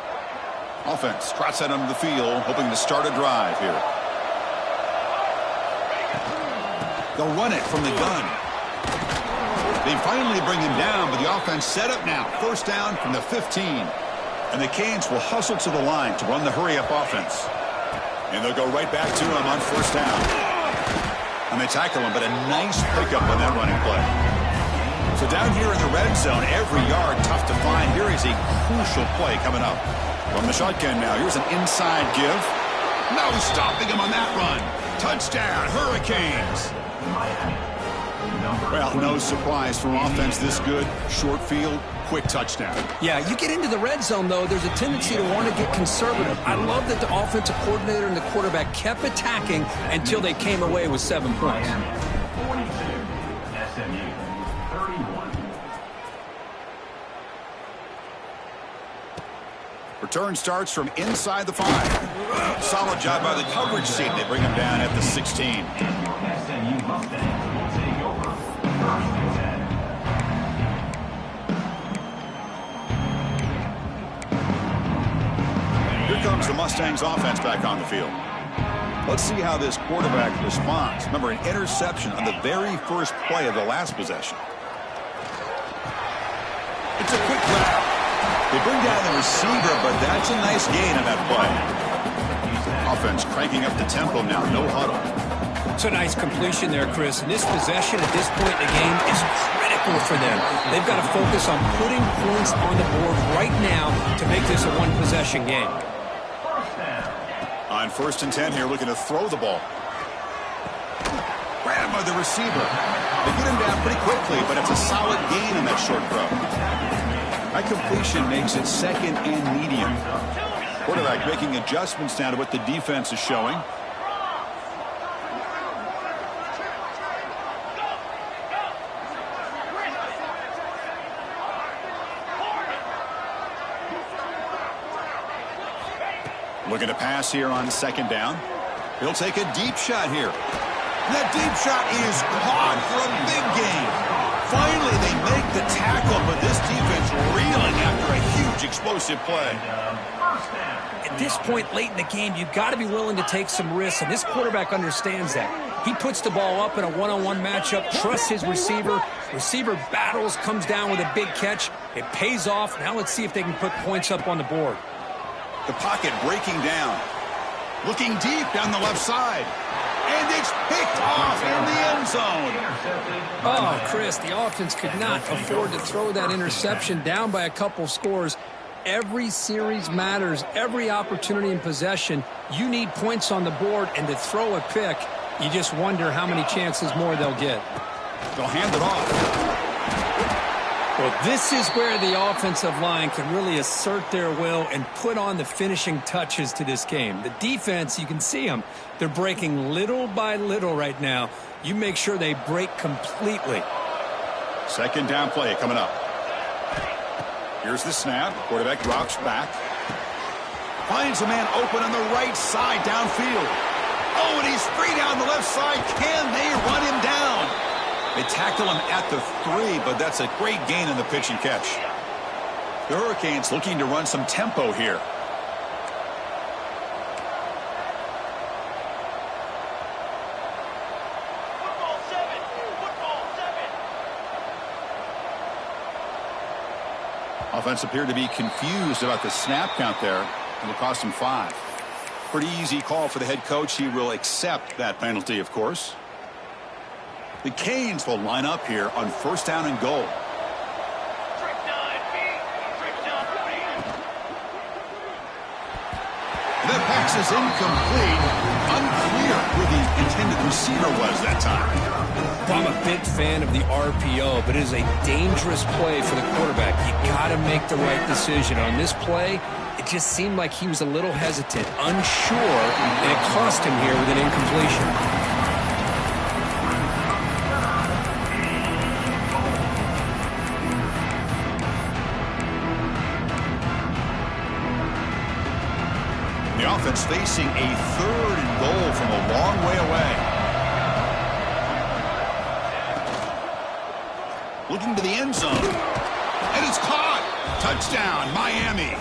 Offense trots out onto the field, hoping to start a drive here. They'll run it from the gun. They finally bring him down, but the offense set up now. First down from the 15. And the Canes will hustle to the line to run the hurry-up offense. And they'll go right back to him on first down. And they tackle him, but a nice pickup on that running play. So down here in the red zone, every yard tough to find. Here is a crucial play coming up. From the shotgun now, here's an inside give. No stopping him on that run. Touchdown, Hurricanes. Well, no surprise from offense this good. Short field, quick touchdown. Yeah, you get into the red zone, though, there's a tendency to want to get conservative. I love that the offensive coordinator and the quarterback kept attacking until they came away with 7 points. 42, SMU, 31. Return starts from inside the 5. Solid job by the coverage team. They bring him down at the 16. SMU Mustangs will take over first and 10. Here comes the Mustangs offense back on the field. Let's see how this quarterback responds. Remember, an interception on the very first play of the last possession. It's a quick grab. They bring down the receiver, but that's a nice gain on that play. Offense cranking up the tempo now. No huddle. It's a nice completion there, Chris. And this possession at this point in the game is critical for them. They've got to focus on putting points on the board right now to make this a one-possession game. On On 1st and 10 here, looking to throw the ball. Grabbed by the receiver. They get him down pretty quickly, but it's a solid gain on that short throw. That completion makes it 2nd and medium. Quarterback making adjustments now to what the defense is showing. Looking to pass here on 2nd down. He'll take a deep shot here. That deep shot is caught for a big gain. Finally, they make the tackle, but this defense reeling after a huge explosive play. At this point late in the game, you've got to be willing to take some risks, and this quarterback understands that. He puts the ball up in a one-on-one matchup, trusts his receiver. Receiver battles, comes down with a big catch. It pays off. Now let's see if they can put points up on the board. The pocket breaking down. Looking deep down the left side. And it's picked off in the end zone. Oh, Chris, the offense could not afford to throw that interception down by a couple scores. Every series matters. Every opportunity in possession. You need points on the board, and to throw a pick, you just wonder how many chances more they'll get. They'll hand it off. Well, this is where the offensive line can really assert their will and put on the finishing touches to this game. The defense, you can see them. They're breaking little by little right now. You make sure they break completely. 2nd down play coming up. Here's the snap. Quarterback drops back. Finds a man open on the right side downfield. Oh, and he's free down the left side. Can they run him down? They tackle him at the 3, but that's a great gain in the pitch and catch. The Hurricanes looking to run some tempo here. Offense appeared to be confused about the snap count there. It'll cost him 5. Pretty easy call for the head coach. He will accept that penalty, of course. The Canes will line up here on 1st down and goal. The pass is incomplete. Unclear who the intended receiver was that time. I'm a big fan of the RPO, but it is a dangerous play for the quarterback. You got to make the right decision. On this play, it just seemed like he was a little hesitant, unsure, and it cost him here with an incompletion. The offense facing a 3rd and goal from a long way away. Looking to the end zone. And it's caught. Touchdown, Miami.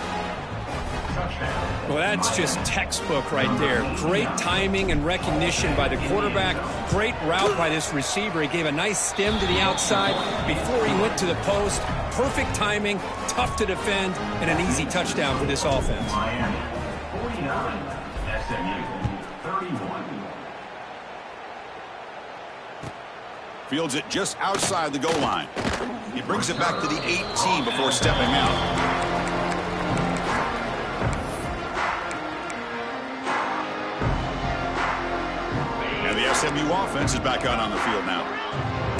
Well, that's just textbook right there. Great timing and recognition by the quarterback. Great route by this receiver. He gave a nice stem to the outside before he went to the post. Perfect timing, tough to defend, and an easy touchdown for this offense. Miami 49, SMU 31. Fields it just outside the goal line. He brings it back to the 18 before stepping out. And the SMU offense is back out on the field now.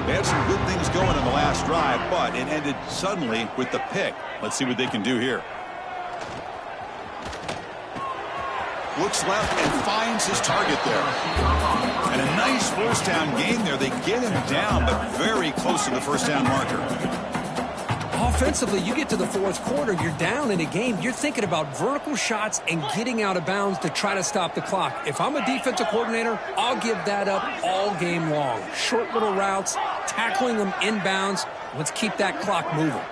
They had some good things going on the last drive, but it ended suddenly with the pick. Let's see what they can do here. Looks left and finds his target there. And a nice 1st down gain there. They get him down, but very close to the 1st down marker. Offensively, you get to the 4th quarter, you're down in a game. You're thinking about vertical shots and getting out of bounds to try to stop the clock. If I'm a defensive coordinator, I'll give that up all game long. Short little routes, tackling them inbounds. Let's keep that clock moving.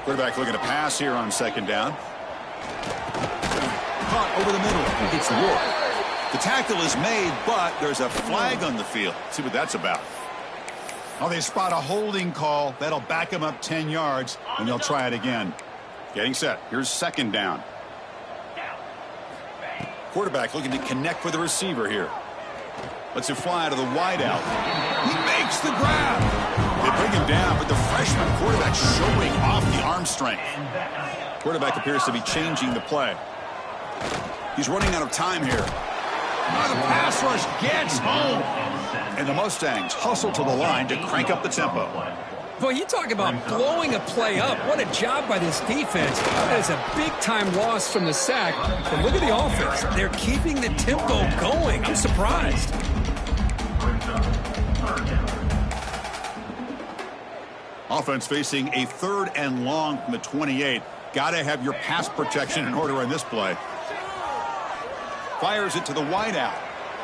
Quarterback looking to pass here on 2nd down. Caught over the middle. He gets the roar. The tackle is made, but there's a flag on the field. Let's see what that's about. Oh, they spot a holding call. That'll back him up 10 yards, and they'll try it again. Getting set. Here's 2nd down. Quarterback looking to connect with the receiver here. Lets it fly to the wideout. He makes the grab. They bring him down, but the freshman quarterback showing off the arm strength. Quarterback appears to be changing the play. He's running out of time here. pass rush gets home. And the Mustangs hustle to the line to crank up the tempo. Boy, you talk about blowing a play up. What a job by this defense. That is a big-time loss from the sack. But look at the offense. They're keeping the tempo going. I'm surprised. Offense facing a 3rd and long from the 28. Got to have your pass protection in order on this play. Fires it to the wideout.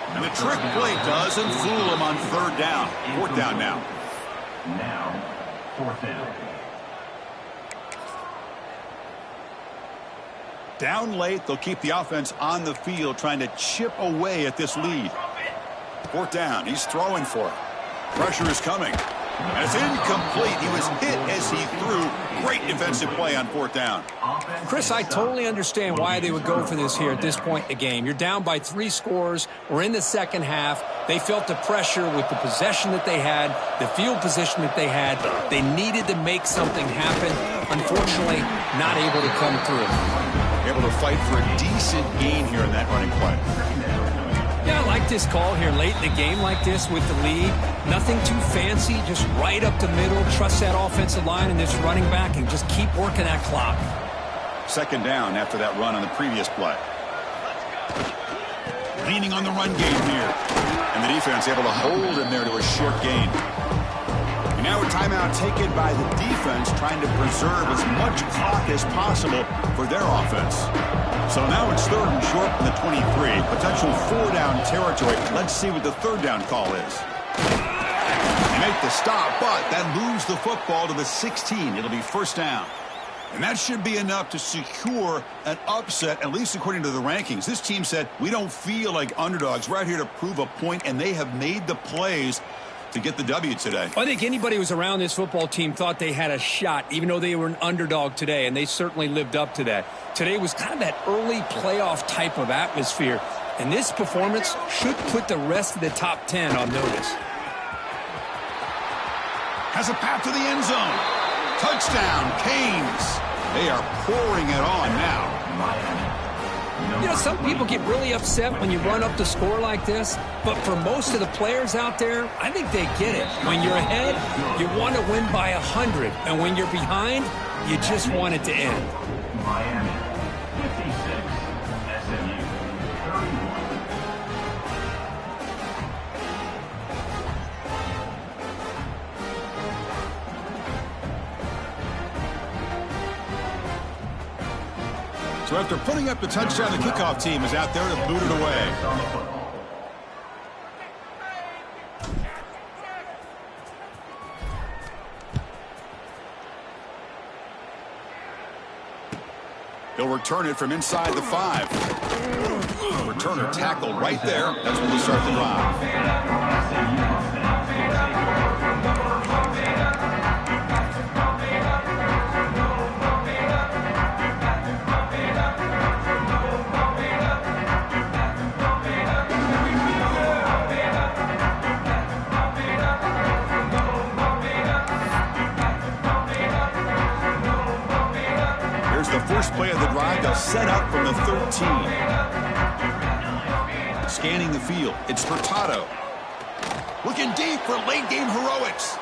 And the trick play doesn't fool him on 3rd down. 4th down now. Now, 4th down. Down late, they'll keep the offense on the field trying to chip away at this lead. 4th down, he's throwing for it. Pressure is coming. And it's incomplete. He was hit as he threw. Great defensive play on 4th down. Chris, I totally understand why they would go for this here at this point in the game. You're down by 3 scores. We're in the second half. They felt the pressure with the possession that they had, the field position that they had. They needed to make something happen. Unfortunately, not able to come through. Able to fight for a decent gain here in that running play. Yeah, I like this call here late in the game like this with the lead. Nothing too fancy, just right up the middle. Trust that offensive line and this running back and just keep working that clock. 2nd down after that run on the previous play. Leaning on the run game here. And the defense able to hold him there to a short gain. And now a timeout taken by the defense trying to preserve as much clock as possible for their offense. So now it's 3rd and short from the 23. Potential 4-down territory. Let's see what the 3rd down call is. They make the stop, but that moves the football to the 16. It'll be 1st down. And that should be enough to secure an upset, at least according to the rankings. This team said, we don't feel like underdogs. We're out here to prove a point, and they have made the plays to get the W today. I think anybody who was around this football team thought they had a shot, even though they were an underdog today, and they certainly lived up to that. Today was kind of that early playoff type of atmosphere, and this performance should put the rest of the top 10 on notice. Has a path to the end zone. Touchdown, Canes. They are pouring it on now. You know, some people get really upset when you run up the score like this, but for most of the players out there, I think they get it. When you're ahead, you want to win by 100, and when you're behind, you just want it to end. Miami, 56, SMU, 31. So after putting up the touchdown, the kickoff team is out there to boot it away. He'll return it from inside the 5. Returner tackle right there. That's when we start the drive. First play of the drive, they'll set up from the 13. Scanning the field, it's Furtado. Looking deep for late game heroics.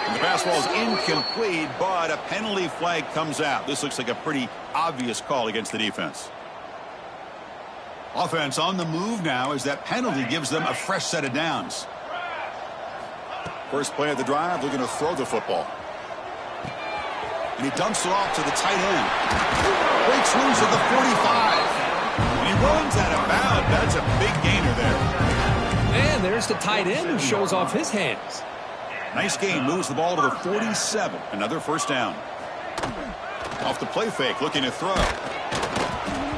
And the pass ball is incomplete, but a penalty flag comes out. This looks like a pretty obvious call against the defense. Offense on the move now as that penalty gives them a fresh set of downs. First play of the drive, looking to throw the football. And he dumps it off to the tight end. Breaks loose at the 45. And he runs out of bounds. That's a big gainer there. And there's the tight end who shows off his hands. Nice gain. Moves the ball to the 47. Another 1st down. Off the play fake. Looking to throw.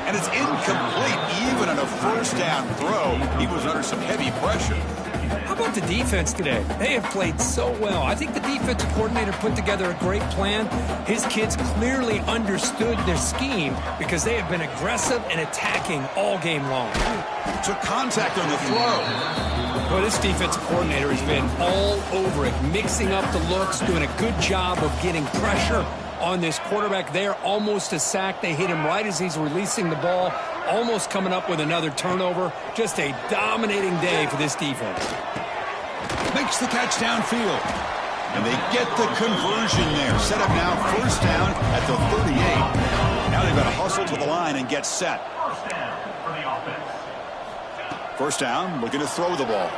And it's incomplete. Even on a 1st down throw, he was under some heavy pressure. How about the defense today? They have played so well. I think the defensive coordinator put together a great plan. His kids clearly understood their scheme because they have been aggressive and attacking all game long. Took contact on the throw. Well, this defensive coordinator has been all over it, mixing up the looks, doing a good job of getting pressure on this quarterback there. Almost a sack. They hit him right as he's releasing the ball. Almost coming up with another turnover. Just a dominating day for this defense. Makes the catch downfield. And they get the conversion there. Set up now, first down at the 38. Now they've got to hustle to the line and get set. First down for the offense. First down, looking to throw the ball.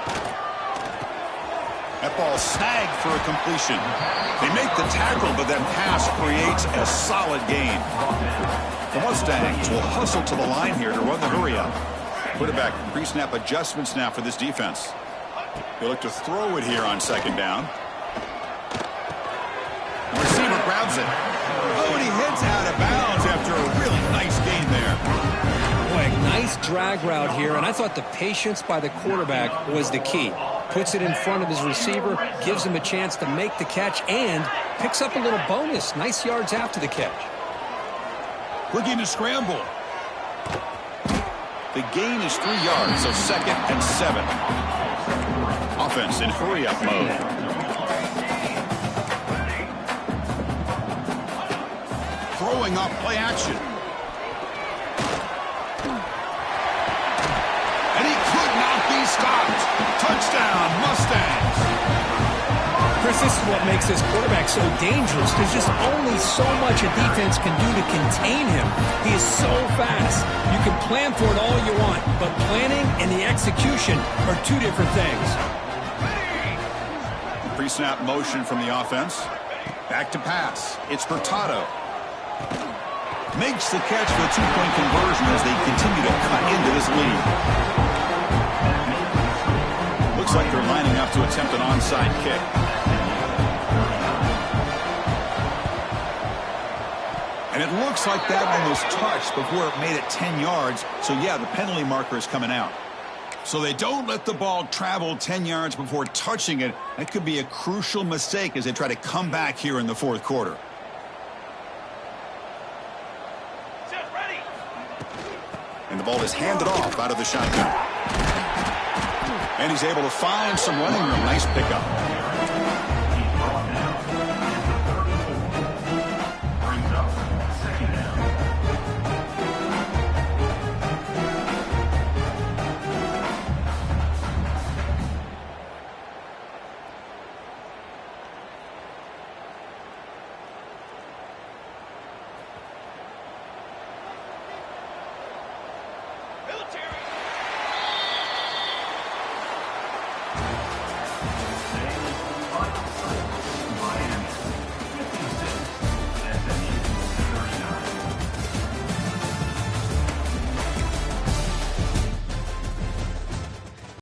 That ball snagged for a completion. They make the tackle, but that pass creates a solid gain. The Mustangs will hustle to the line here to run the hurry-up. Quarterback pre-snap adjustments now for this defense. They look to throw it here on second down. The receiver grabs it. Oh, and he heads out of bounds after a really nice gain there. Boy, a nice drag route here, and I thought the patience by the quarterback was the key. Puts it in front of his receiver, gives him a chance to make the catch, and picks up a little bonus. Nice yards after the catch. Looking to scramble. The gain is 3 yards, so second and 7. Offense in hurry-up mode. Throwing off play action. And he could not be stopped. Touchdown, Mustangs. Chris, this is what makes this quarterback so dangerous. There's just only so much a defense can do to contain him. He is so fast. You can plan for it all you want, but planning and the execution are two different things. Pre-snap motion from the offense. Back to pass. It's Furtado. Makes the catch for a 2-point conversion as they continue to cut into this lead. Looks like they're lining up to attempt an onside kick. And it looks like that one was touched before it made it 10 yards. So, yeah, the penalty marker is coming out. So they don't let the ball travel 10 yards before touching it. That could be a crucial mistake as they try to come back here in the fourth quarter. And the ball is handed off out of the shotgun. And he's able to find some running room. Nice pickup.